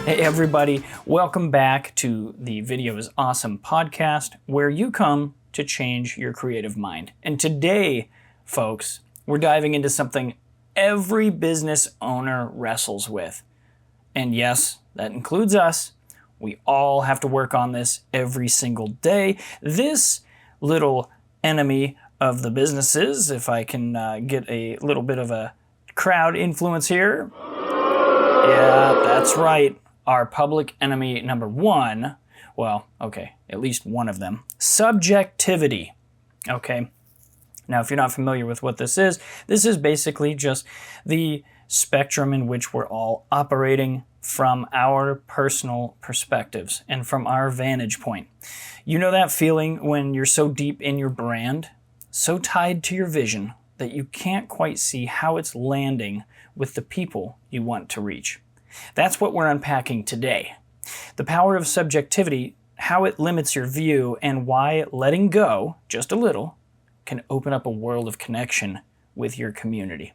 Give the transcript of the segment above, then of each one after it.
Hey everybody, welcome back to the Video is Awesome podcast, where you come to change your creative mind. And today, folks, we're diving into something every business owner wrestles with. And yes, that includes us. We all have to work on this every single day. This little enemy of the businesses, if I can get a little bit of a crowd influence here. Yeah, that's right. Our public enemy number one, well, okay, at least one of them, subjectivity. Okay, now if you're not familiar with what this is basically just the spectrum in which we're all operating from our personal perspectives and from our vantage point. You know that feeling when you're so deep in your brand, so tied to your vision, that you can't quite see how it's landing with the people you want to reach. That's what we're unpacking today. The power of subjectivity, how it limits your view, and why letting go, just a little, can open up a world of connection with your community.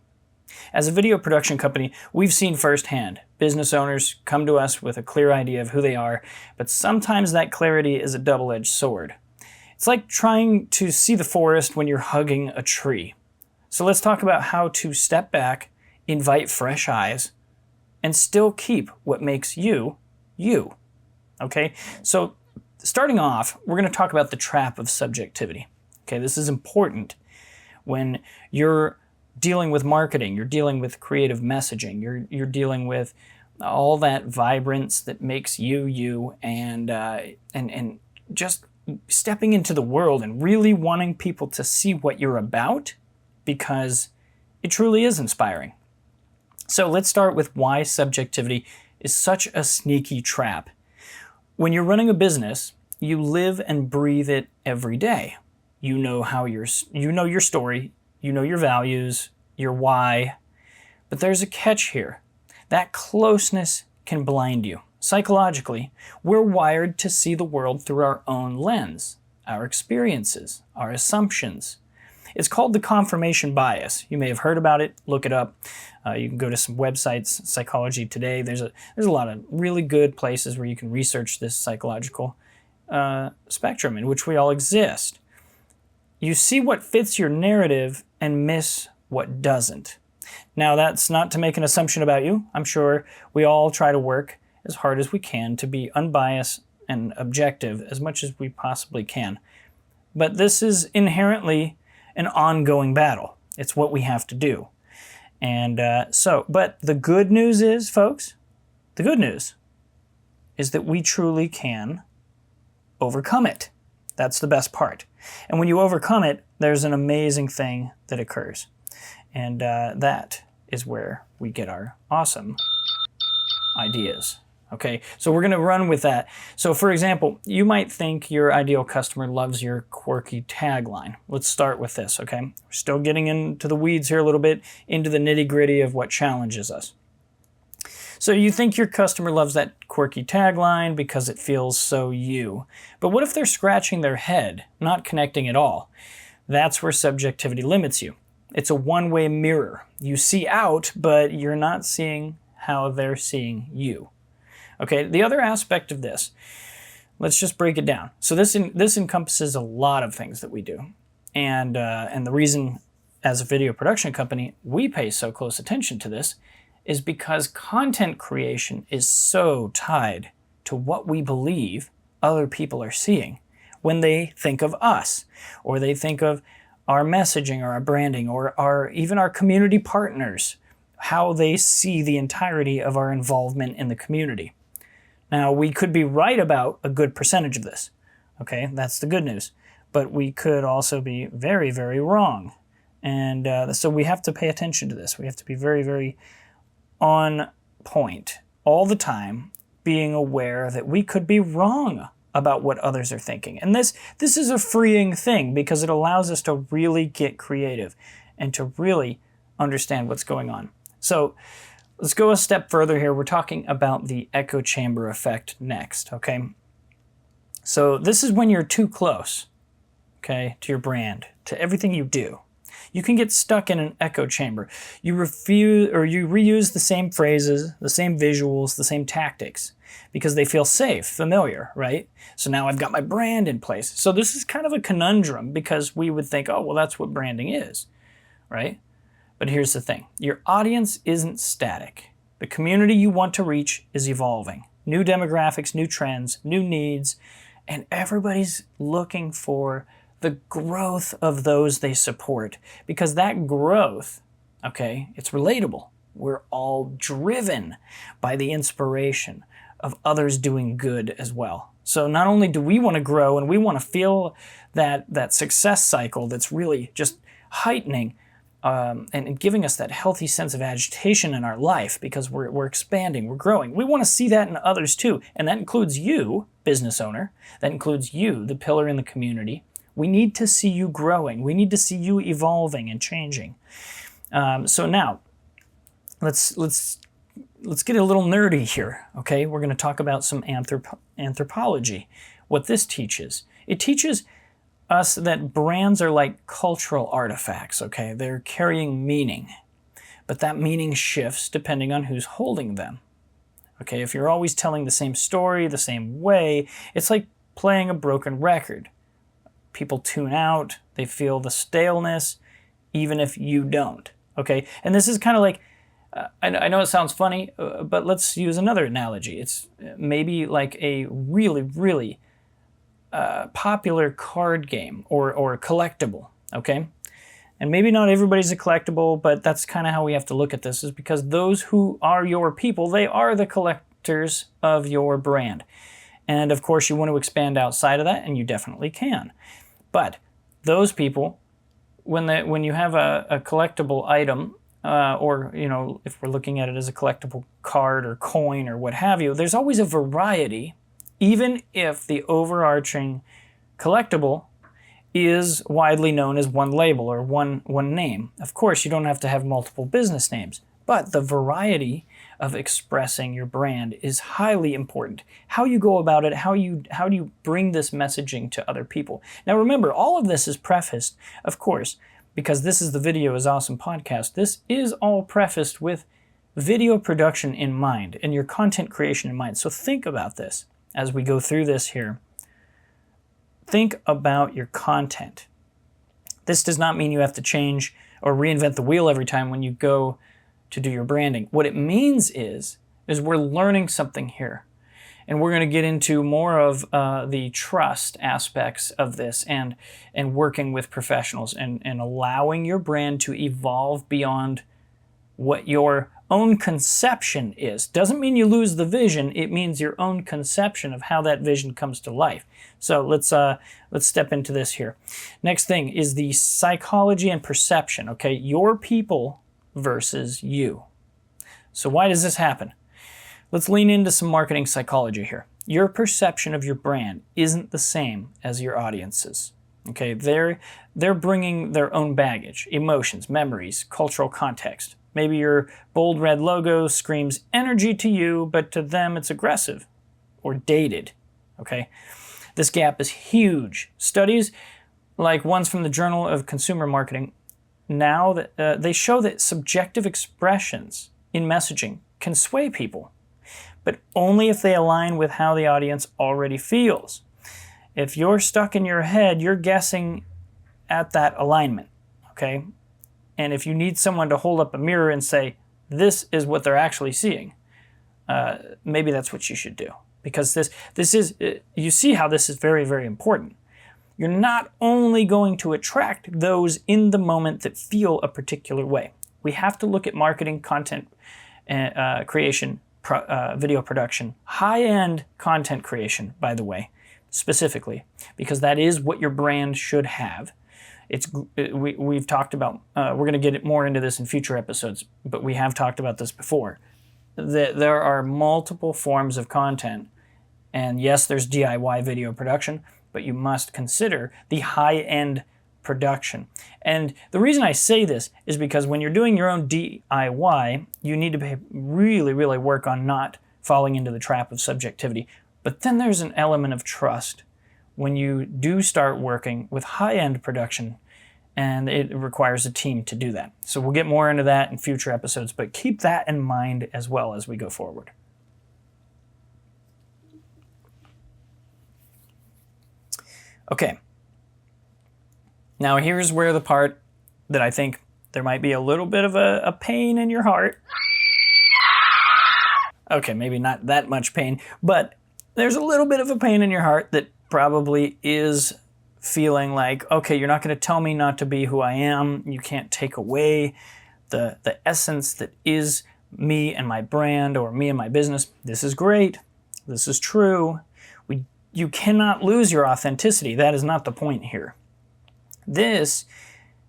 As a video production company, we've seen firsthand business owners come to us with a clear idea of who they are, but sometimes that clarity is a double-edged sword. It's like trying to see the forest when you're hugging a tree. So let's talk about how to step back, invite fresh eyes, and still keep what makes you, you. Okay? So starting off, we're going to talk about the trap of subjectivity. Okay, this is important when you're dealing with marketing, you're dealing with creative messaging, you're dealing with all that vibrance that makes you, you, and just stepping into the world and really wanting people to see what you're about, because it truly is inspiring. So let's start with why subjectivity is such a sneaky trap. When you're running a business, you live and breathe it every day. You know your story, you know your values, your why, but there's a catch here. That closeness can blind you. Psychologically, we're wired to see the world through our own lens, our experiences, our assumptions. It's called the confirmation bias. You may have heard about it. Look it up. You can go to some websites, Psychology Today. There's a lot of really good places where you can research this psychological spectrum in which we all exist. You see what fits your narrative and miss what doesn't. Now, that's not to make an assumption about you. I'm sure we all try to work as hard as we can to be unbiased and objective as much as we possibly can. But this is inherently an ongoing battle. It's what we have to do. And but the good news is, folks, the good news is that we truly can overcome it. That's the best part. And when you overcome it, there's an amazing thing that occurs. And that is where we get our awesome ideas. Okay, so we're going to run with that. So for example, you might think your ideal customer loves your quirky tagline. Let's start with this, okay? We're still getting into the weeds here a little bit, into the nitty-gritty of what challenges us. So you think your customer loves that quirky tagline because it feels so you. But what if they're scratching their head, not connecting at all? That's where subjectivity limits you. It's a one-way mirror. You see out, but you're not seeing how they're seeing you. Okay, the other aspect of this, let's just break it down. So this encompasses a lot of things that we do. And the reason, as a video production company, we pay so close attention to this is because content creation is so tied to what we believe other people are seeing when they think of us, or they think of our messaging or our branding, or even our community partners, how they see the entirety of our involvement in the community. Now, we could be right about a good percentage of this, okay? That's the good news. But we could also be very, very wrong. And so we have to pay attention to this. We have to be very, very on point all the time, being aware that we could be wrong about what others are thinking. And this is a freeing thing because it allows us to really get creative and to really understand what's going on. So let's go a step further here. We're talking about the echo chamber effect next, okay? So this is when you're too close, okay, to your brand, to everything you do. You can get stuck in an echo chamber. You reuse the same phrases, the same visuals, the same tactics because they feel safe, familiar, right? So now I've got my brand in place. So this is kind of a conundrum because we would think, oh, well, that's what branding is, right? But here's the thing. Your audience isn't static. The community you want to reach is evolving. New demographics, new trends, new needs, and everybody's looking for the growth of those they support because that growth, okay, it's relatable. We're all driven by the inspiration of others doing good as well. So not only do we want to grow and we want to feel that success cycle that's really just heightening and giving us that healthy sense of agitation in our life because we're expanding, we're growing. We want to see that in others too. And that includes you, business owner. That includes you, the pillar in the community. We need to see you growing. We need to see you evolving and changing. So now, let's get a little nerdy here, okay? We're going to talk about some anthropology, what this teaches. It teaches us that brands are like cultural artifacts, okay? They're carrying meaning, but that meaning shifts depending on who's holding them, okay? If you're always telling the same story the same way, it's like playing a broken record. People tune out, they feel the staleness, even if you don't, okay? And this is kind of like, I know it sounds funny, but let's use another analogy. It's maybe like a really, really popular card game or collectible, okay? And maybe not everybody's a collectible, but that's kind of how we have to look at this, is because those who are your people, they are the collectors of your brand. And of course, you want to expand outside of that, and you definitely can. But those people, when you have a collectible item, or, you know, if we're looking at it as a collectible card or coin or what have you, there's always a variety, even if the overarching collectible is widely known as one label or one name. Of course, you don't have to have multiple business names, but the variety of expressing your brand is highly important. How you go about it, how do you bring this messaging to other people? Now remember, all of this is prefaced, of course, because this is the Video is Awesome podcast. This is all prefaced with video production in mind and your content creation in mind. So think about this as we go through this here. Think about your content. This does not mean you have to change or reinvent the wheel every time when you go to do your branding. What it means is we're learning something here. And we're going to get into more of the trust aspects of this and working with professionals and allowing your brand to evolve beyond what your own conception is. Doesn't mean you lose the vision. It means your own conception of how that vision comes to life. So let's step into this here. Next thing is the psychology and perception. Okay, your people versus you. So why does this happen? Let's lean into some marketing psychology here. Your perception of your brand isn't the same as your audience's. Okay, they're bringing their own baggage, emotions, memories, cultural context. Maybe your bold red logo screams energy to you, but to them it's aggressive or dated. Okay, this gap is huge. Studies like ones from the Journal of Consumer Marketing now that they show that subjective expressions in messaging can sway people, but only if they align with how the audience already feels. If you're stuck in your head, you're guessing at that alignment, okay? And if you need someone to hold up a mirror and say, this is what they're actually seeing, maybe that's what you should do. Because this is, you see how this is very, very important. You're not only going to attract those in the moment that feel a particular way. We have to look at marketing, content creation, video production, high-end content creation, by the way, specifically, because that is what your brand should have. We've talked about, we're going to get more into this in future episodes, but we have talked about this before. There are multiple forms of content, and yes, there's DIY video production, but you must consider the high-end production. And the reason I say this is because when you're doing your own DIY, you need to really, really work on not falling into the trap of subjectivity. But then there's an element of trust when you do start working with high-end production and it requires a team to do that. So we'll get more into that in future episodes, but keep that in mind as well as we go forward. Okay. Now here's where the part that I think there might be a little bit of a pain in your heart. Okay, maybe not that much pain, but there's a little bit of a pain in your heart that probably is feeling like, okay, you're not going to tell me not to be who I am. You can't take away the essence that is me and my brand or me and my business. This is great. This is true. You cannot lose your authenticity. That is not the point here. This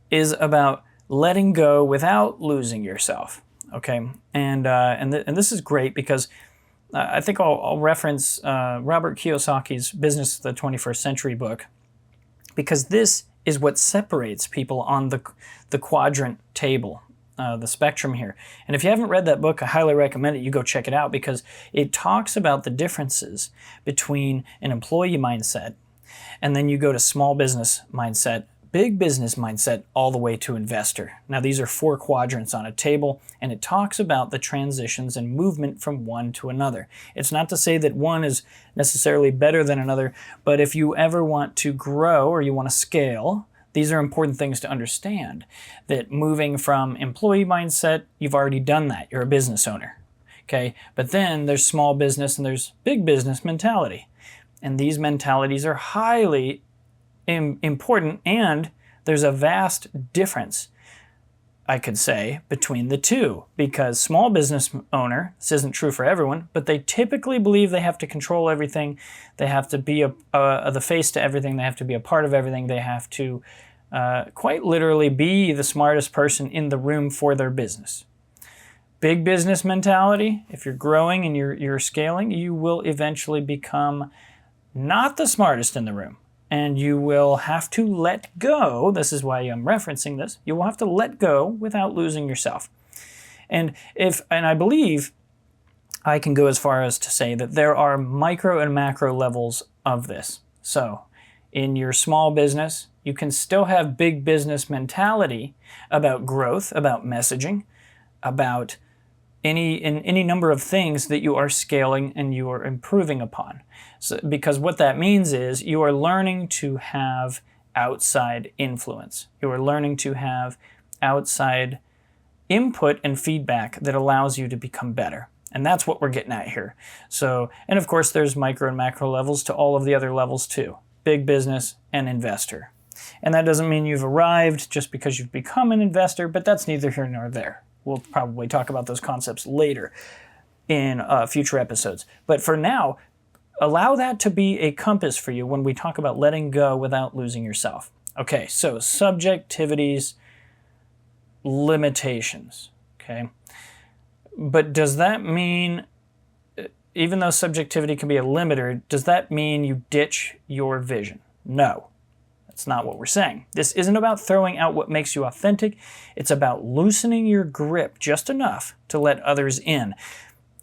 is about letting go without losing yourself. Okay, and this is great because I think I'll reference Robert Kiyosaki's Business of the 21st Century book, because this is what separates people on the quadrant table, the spectrum here. And if you haven't read that book, I highly recommend it. You go check it out, because it talks about the differences between an employee mindset, and then you go to small business mindset, big business mindset, all the way to investor. Now, these are 4 quadrants on a table, and it talks about the transitions and movement from one to another. It's not to say that one is necessarily better than another, but if you ever want to grow or you want to scale, these are important things to understand. That moving from employee mindset, you've already done that. You're a business owner. Okay? But then there's small business and there's big business mentality. And these mentalities are highly important, and there's a vast difference, I could say, between the two, because small business owner, this isn't true for everyone, but they typically believe they have to control everything, they have to be the face to everything, they have to be a part of everything, they have to quite literally be the smartest person in the room for their business. Big business mentality, if you're growing and you're scaling, you will eventually become not the smartest in the room. And you will have to let go. This is why I'm referencing this. You will have to let go without losing yourself. And I believe I can go as far as to say that there are micro and macro levels of this. So in your small business, you can still have big business mentality about growth, about messaging, about any number of things that you are scaling and you are improving upon. So, because what that means is you are learning to have outside influence. You are learning to have outside input and feedback that allows you to become better. And that's what we're getting at here. So, and of course, there's micro and macro levels to all of the other levels too. Big business and investor. And that doesn't mean you've arrived just because you've become an investor, but that's neither here nor there. We'll probably talk about those concepts later in future episodes. But for now, allow that to be a compass for you when we talk about letting go without losing yourself. Okay, so subjectivity's limitations, okay? But does that mean, even though subjectivity can be a limiter, does that mean you ditch your vision? No. That's not what we're saying. This isn't about throwing out what makes you authentic. It's about loosening your grip just enough to let others in.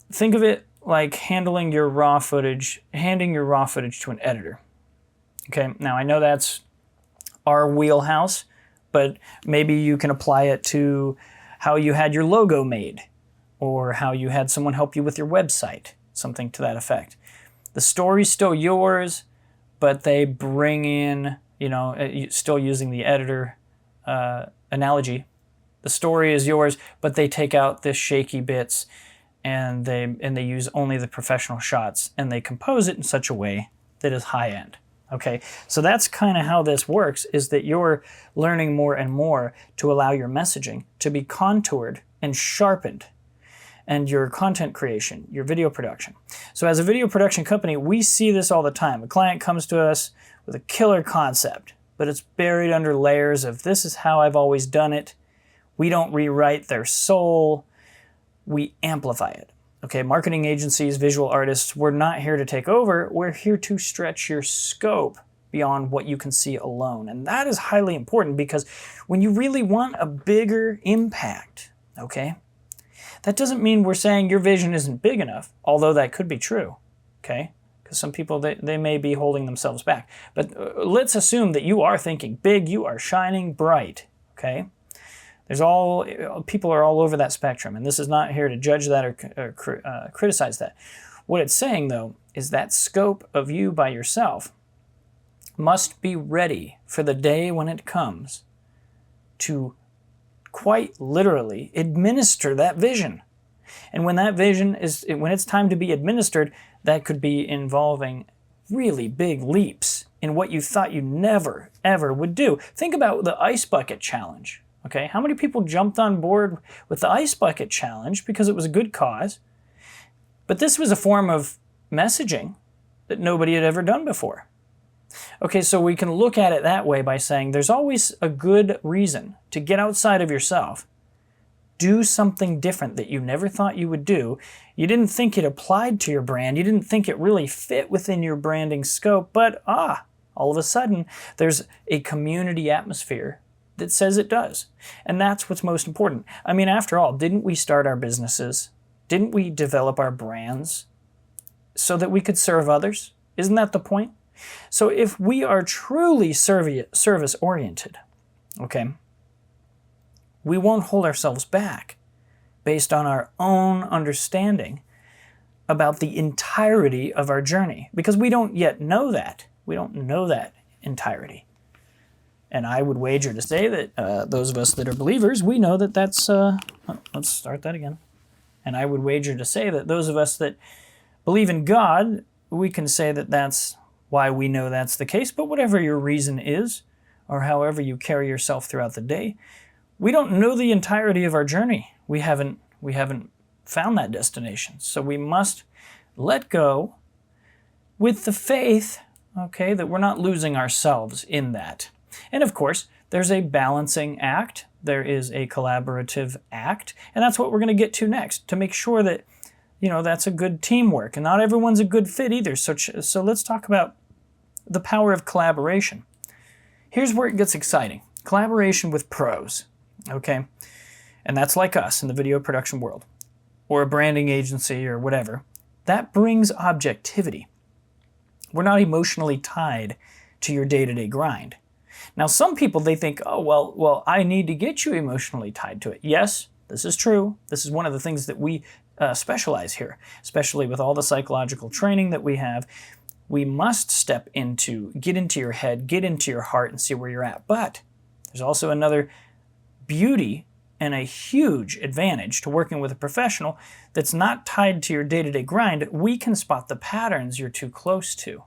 Think of it like handing your raw footage to an editor. Okay, now I know that's our wheelhouse, but maybe you can apply it to how you had your logo made, or how you had someone help you with your website, something to that effect. The story's still yours, but they bring in, still using the editor analogy, the story is yours, but they take out the shaky bits and they use only the professional shots, and they compose it in such a way that is high end. Okay, so that's kind of how this works, is that you're learning more and more to allow your messaging to be contoured and sharpened, and your content creation, your video production. So as a video production company, we see this all the time. A client comes to us with a killer concept, but it's buried under layers of, this is how I've always done it. We don't rewrite their soul, we amplify it. Okay, marketing agencies, visual artists, we're not here to take over, we're here to stretch your scope beyond what you can see alone. And that is highly important, because when you really want a bigger impact, okay, that doesn't mean we're saying your vision isn't big enough, although that could be true, okay? because some people, they may be holding themselves back. But let's assume that you are thinking big, you are shining bright, okay? People are all over that spectrum, and this is not here to judge that or criticize that. What it's saying, though, is that scope of you by yourself must be ready for the day when it comes to quite literally administer that vision. And when that vision when it's time to be administered, that could be involving really big leaps in what you thought you never, ever would do. Think about the ice bucket challenge, okay? How many people jumped on board with the ice bucket challenge because it was a good cause? But this was a form of messaging that nobody had ever done before. Okay, so we can look at it that way by saying there's always a good reason to get outside of yourself, do something different that you never thought you would do. You didn't think it applied to your brand. You didn't think it really fit within your branding scope, but all of a sudden, there's a community atmosphere that says it does. And that's what's most important. I mean, after all, didn't we start our businesses? Didn't we develop our brands so that we could serve others? Isn't that the point? So if we are truly service-oriented, okay, we won't hold ourselves back based on our own understanding about the entirety of our journey, because we don't yet know that. We don't know that entirety. And I would wager to say that those of us that are believers, we know that that's... let's start that again. And I would wager to say that those of us that believe in God, we can say that that's why we know that's the case. But whatever your reason is, or however you carry yourself throughout the day, we don't know the entirety of our journey. We haven't found that destination. So we must let go with the faith, okay, that we're not losing ourselves in that. And of course, there's a balancing act. There is a collaborative act. And that's what we're going to get to next, to make sure that, that's a good teamwork. And not everyone's a good fit either. So let's talk about the power of collaboration. Here's where it gets exciting. Collaboration with pros, okay? And that's like us in the video production world, or a branding agency or whatever. That brings objectivity. We're not emotionally tied to your day-to-day grind. Now, some people, they think, oh, well, I need to get you emotionally tied to it. Yes, this is true. This is one of the things that we specialize here, especially with all the psychological training that we have. We must get into your head, get into your heart, and see where you're at. But there's also another beauty and a huge advantage to working with a professional that's not tied to your day-to-day grind. We can spot the patterns you're too close to.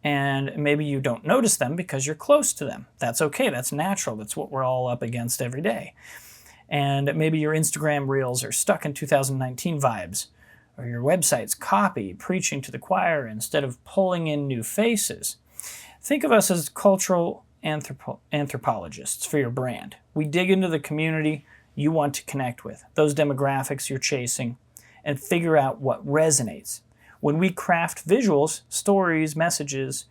And maybe you don't notice them because you're close to them. That's okay. That's natural. That's what we're all up against every day. And maybe your Instagram reels are stuck in 2019 vibes, or your website's copy preaching to the choir instead of pulling in new faces. Think of us as cultural anthropologists for your brand. We dig into the community you want to connect with, those demographics you're chasing, and figure out what resonates. When we craft visuals, stories, messages,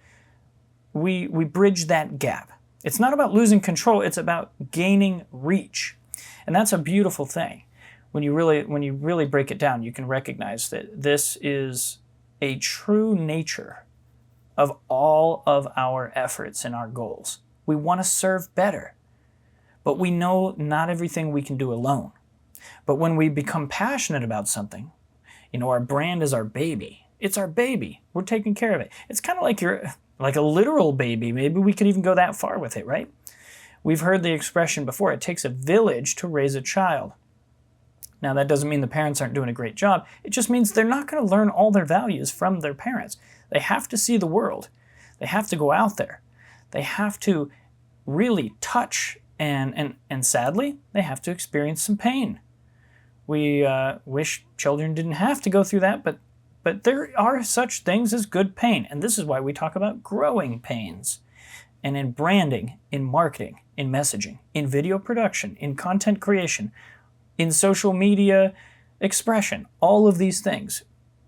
we bridge that gap. It's not about losing control, it's about gaining reach. And that's a beautiful thing. When you really break it down, you can recognize that this is a true nature of all of our efforts and our goals. We want to serve better, but we know not everything we can do alone. But when we become passionate about something, our brand is our baby. It's our baby. We're taking care of it. It's kind of like a literal baby. Maybe we could even go that far with it, right? We've heard the expression before, it takes a village to raise a child. Now, that doesn't mean the parents aren't doing a great job. It just means they're not going to learn all their values from their parents. They have to see the world. They have to go out there. They have to really touch, and sadly, they have to experience some pain. We wish children didn't have to go through that, but there are such things as good pain. And this is why we talk about growing pains. And in branding, in marketing, in messaging, in video production, in content creation, in social media expression, all of these things,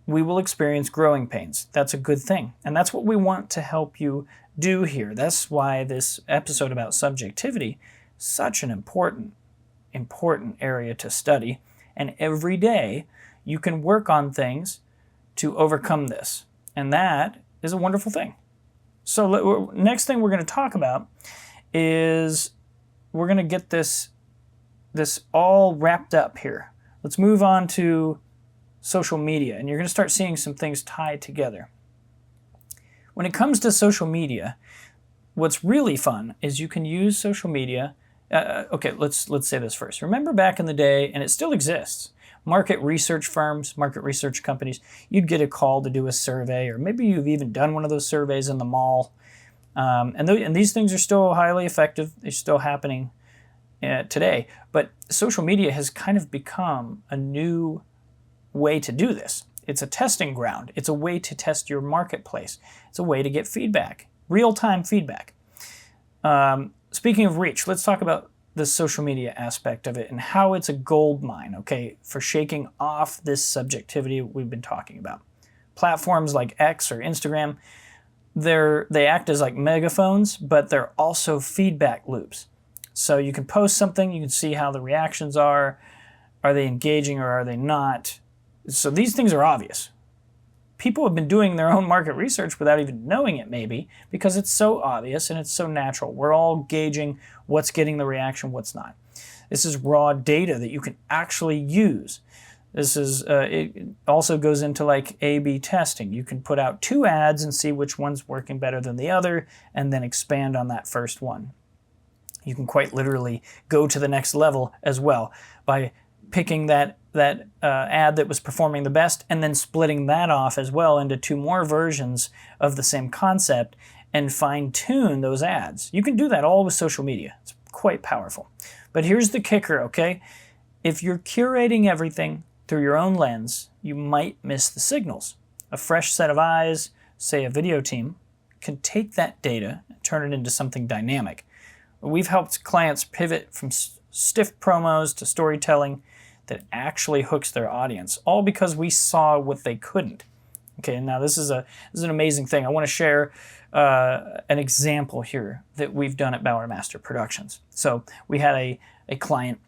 we will experience growing pains. That's a good thing. And that's what we want to help you do here. That's why this episode about subjectivity is such an important area to study. And every day you can work on things to overcome this. And that is a wonderful thing. So next thing we're going to talk about is we're going to get this all wrapped up here. Let's move on to social media, and you're going to start seeing some things tied together. When it comes to social media, what's really fun is you can use social media. Okay, let's say this first. Remember back in the day, and it still exists, market research firms, market research companies, you'd get a call to do a survey, or maybe you've even done one of those surveys in the mall. And these things are still highly effective. They're still happening today. But social media has kind of become a new way to do this. It's a testing ground. It's a way to test your marketplace. It's a way to get feedback, real-time feedback. Speaking of reach, let's talk about the social media aspect of it and how it's a gold mine, okay, for shaking off this subjectivity we've been talking about. Platforms like X or Instagram, they act as like megaphones, but they're also feedback loops. So you can post something, you can see how the reactions are. Are they engaging or are they not? So these things are obvious. People have been doing their own market research without even knowing it, maybe, because it's so obvious and it's so natural. We're all gauging what's getting the reaction, what's not. This is raw data that you can actually use. It also goes into like A/B testing. You can put out 2 ads and see which one's working better than the other, and then expand on that first one. You can quite literally go to the next level as well by picking that ad that was performing the best and then splitting that off as well into 2 more versions of the same concept and fine-tune those ads. You can do that all with social media. It's quite powerful. But here's the kicker, okay? If you're curating everything through your own lens, you might miss the signals. A fresh set of eyes, say a video team, can take that data and turn it into something dynamic. We've helped clients pivot from stiff promos to storytelling that actually hooks their audience, all because we saw what they couldn't. Okay, now this is an amazing thing. I want to share an example here that we've done at Bauer Master Productions. So we had a client,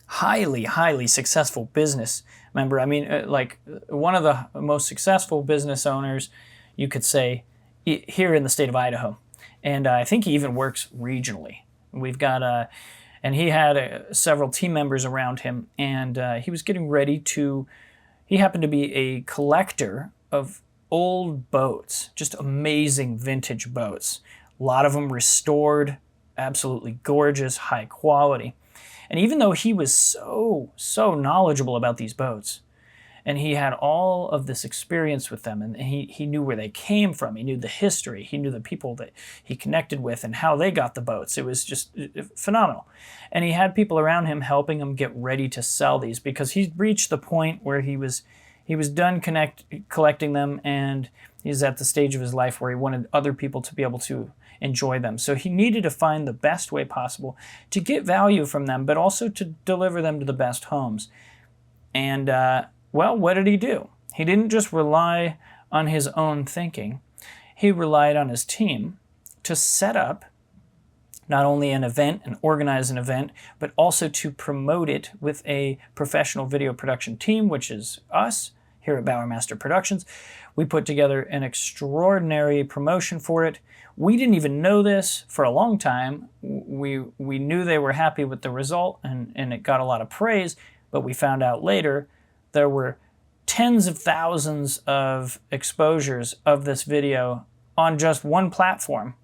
highly successful business member. I mean, like one of the most successful business owners, you could say, here in the state of Idaho. And I think he even works regionally. We've got and he had several team members around him, and he was getting ready to, he happened to be a collector of old boats, just amazing vintage boats. A lot of them restored, absolutely gorgeous, high quality. And even though he was so knowledgeable about these boats, and he had all of this experience with them, and he knew where they came from, he knew the history, he knew the people that he connected with and how they got the boats. It was just phenomenal. And he had people around him helping him get ready to sell these, because he reached the point where he was done collecting them, and he's at the stage of his life where he wanted other people to be able to enjoy them. So he needed to find the best way possible to get value from them, but also to deliver them to the best homes. And well, what did he do? He didn't just rely on his own thinking. He relied on his team to set up not only an event and organize an event, but also to promote it with a professional video production team, which is us here at Bauer Master Productions. We put together an extraordinary promotion for it. We didn't even know this for a long time. We knew they were happy with the result, and it got a lot of praise, but we found out later there were tens of thousands of exposures of this video on just one platform.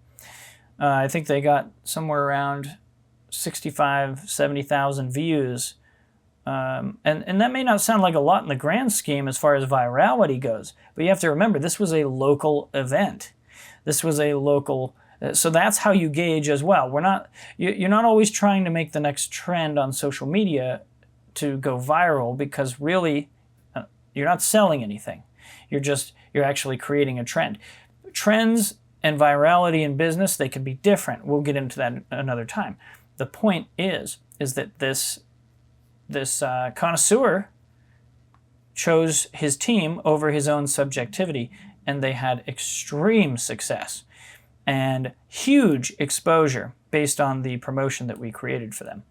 I think they got somewhere around 65,000, 70,000 views. And that may not sound like a lot in the grand scheme as far as virality goes, but you have to remember, this was a local event. This was a local, so that's how you gauge as well. You're not always trying to make the next trend on social media to go viral, because really you're not selling anything. You're actually creating a trend. Trends and virality in business, they can be different. We'll get into that another time. The point is that this connoisseur chose his team over his own subjectivity, and they had extreme success and huge exposure based on the promotion that we created for them.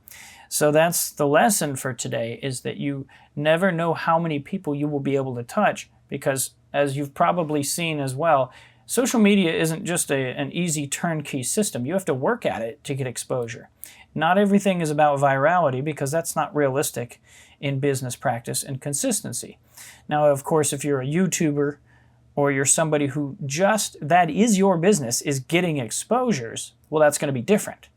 So that's the lesson for today, is that you never know how many people you will be able to touch, because as you've probably seen as well, social media isn't just an easy turnkey system. You have to work at it to get exposure. Not everything is about virality, because that's not realistic in business practice and consistency. Now, of course, if you're a YouTuber or you're somebody who that is your business, is getting exposures, well, that's going to be different.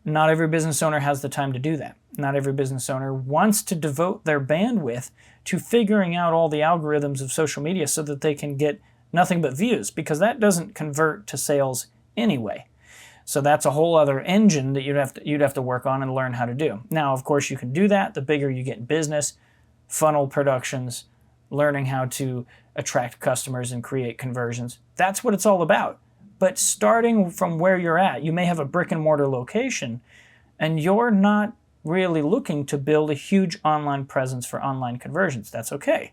Not every business owner has the time to do that. Not every business owner wants to devote their bandwidth to figuring out all the algorithms of social media so that they can get nothing but views, because that doesn't convert to sales anyway. So that's a whole other engine that you'd have to work on and learn how to do. Now, of course, you can do that the bigger you get in business, funnel productions, learning how to attract customers and create conversions. That's what it's all about. But starting from where you're at, you may have a brick and mortar location and you're not really looking to build a huge online presence for online conversions. That's okay.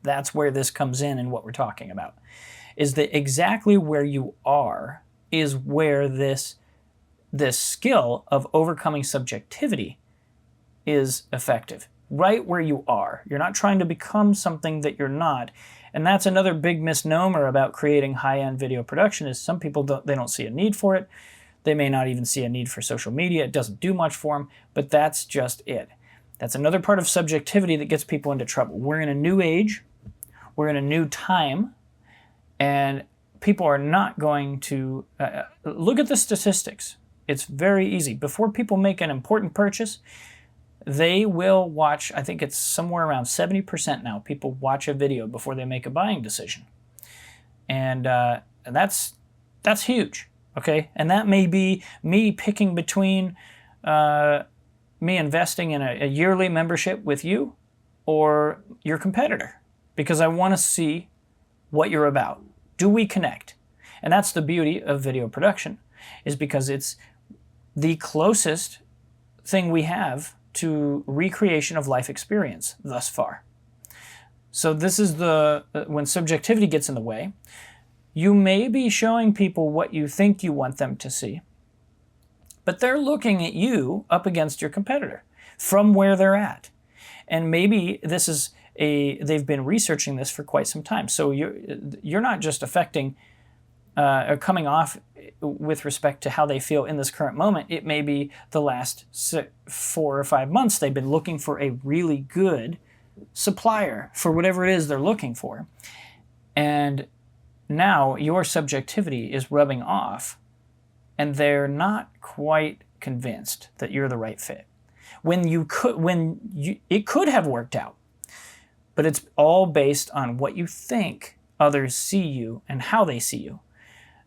That's where this comes in and what we're talking about, is that exactly where you are is where this skill of overcoming subjectivity is effective. Right where you are. You're not trying to become something that you're not. And that's another big misnomer about creating high-end video production, is some people don't see a need for it. They may not even see a need for social media. It doesn't do much for them, but that's just it. That's another part of subjectivity that gets people into trouble. We're in a new age. We're in a new time. And people are not going to... look at the statistics. It's very easy. Before people make an important purchase, they will watch, I think it's somewhere around 70% now, people watch a video before they make a buying decision. And that's huge, okay? And that may be me picking between me investing in a yearly membership with you or your competitor, because I want to see what you're about. Do we connect? And that's the beauty of video production, is because it's the closest thing we have to recreation of life experience thus far. So this is when subjectivity gets in the way, you may be showing people what you think you want them to see, but they're looking at you up against your competitor from where they're at. And maybe this is they've been researching this for quite some time. So you're not just affecting or coming off with respect to how they feel in this current moment. It may be the last 4 or 5 months they've been looking for a really good supplier for whatever it is they're looking for. And now your subjectivity is rubbing off and they're not quite convinced that you're the right fit. It could have worked out, but it's all based on what you think others see you and how they see you.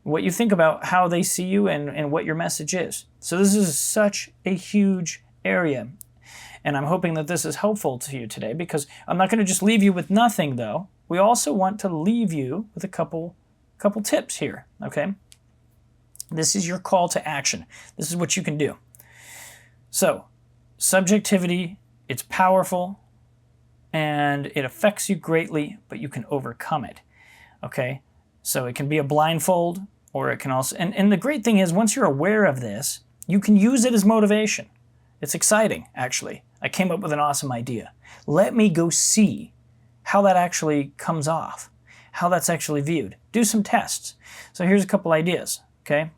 What you think about how they see you and what your message is. So this is such a huge area. And I'm hoping that this is helpful to you today, because I'm not going to just leave you with nothing, though. We also want to leave you with a couple tips here, okay? This is your call to action. This is what you can do. So, subjectivity, it's powerful, and it affects you greatly, but you can overcome it, okay? So it can be a blindfold, or it can also... And the great thing is, once you're aware of this, you can use it as motivation. It's exciting, actually. I came up with an awesome idea. Let me go see how that actually comes off, how that's actually viewed. Do some tests. So here's a couple ideas, okay?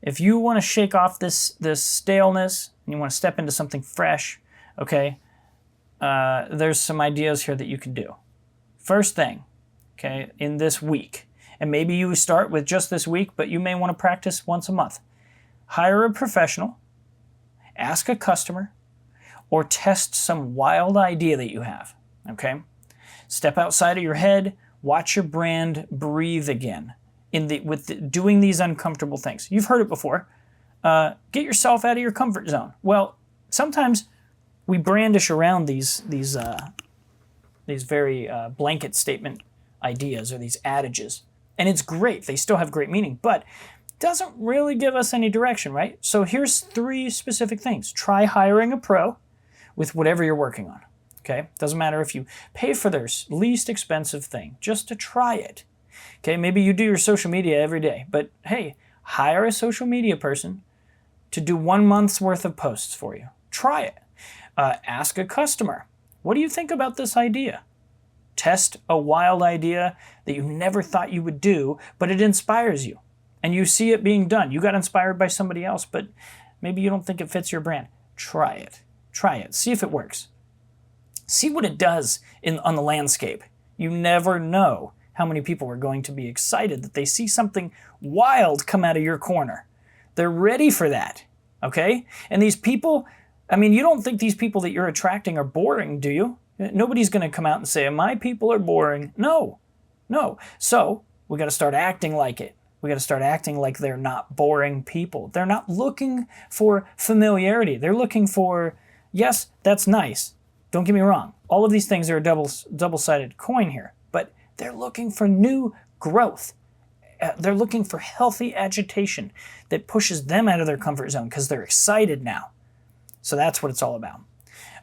If you want to shake off this staleness, and you want to step into something fresh, okay, there's some ideas here that you can do. First thing, okay, in this week, and maybe you start with just this week, but you may want to practice once a month. Hire a professional, ask a customer, or test some wild idea that you have, okay? Step outside of your head, watch your brand breathe again doing these uncomfortable things. You've heard it before. Get yourself out of your comfort zone. Well, sometimes we brandish around these very blanket statement ideas, or these adages. And it's great. They still have great meaning, but doesn't really give us any direction, right? So here's 3 specific things. Try hiring a pro with whatever you're working on, okay? Doesn't matter if you pay for their least expensive thing, just to try it, okay? Maybe you do your social media every day, but hey, hire a social media person to do 1 month's worth of posts for you. Try it. Ask a customer, what do you think about this idea? test a wild idea that you never thought you would do, but it inspires you. And you see it being done. You got inspired by somebody else, but maybe you don't think it fits your brand. Try it. Try it. See if it works. See what it does on the landscape. You never know how many people are going to be excited that they see something wild come out of your corner. They're ready for that, okay? And these people, I mean, you don't think these people that you're attracting are boring, do you? Nobody's going to come out and say, my people are boring. No. So we got to start acting like it. We got to start acting like they're not boring people. They're not looking for familiarity. They're looking for, yes, that's nice. Don't get me wrong. All of these things are a double-sided coin here, but they're looking for new growth. They're looking for healthy agitation that pushes them out of their comfort zone because they're excited now. So that's what it's all about.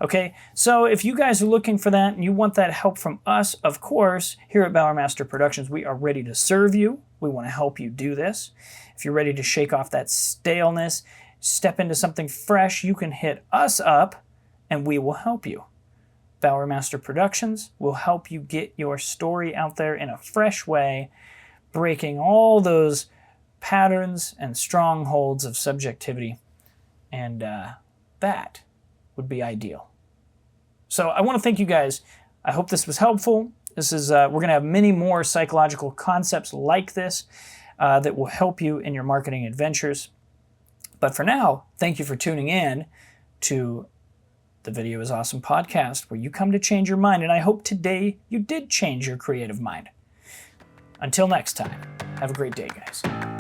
Okay, so if you guys are looking for that and you want that help from us, of course, here at Bowermaster Productions, we are ready to serve you. We want to help you do this. If you're ready to shake off that staleness, step into something fresh, you can hit us up and we will help you. Bowermaster Productions will help you get your story out there in a fresh way, breaking all those patterns and strongholds of subjectivity. And that would be ideal. So I want to thank you guys. I hope this was helpful. This is we're going to have many more psychological concepts like this that will help you in your marketing adventures. But for now, thank you for tuning in to the Video is Awesome podcast, where you come to change your mind. And I hope today you did change your creative mind. Until next time, have a great day, guys.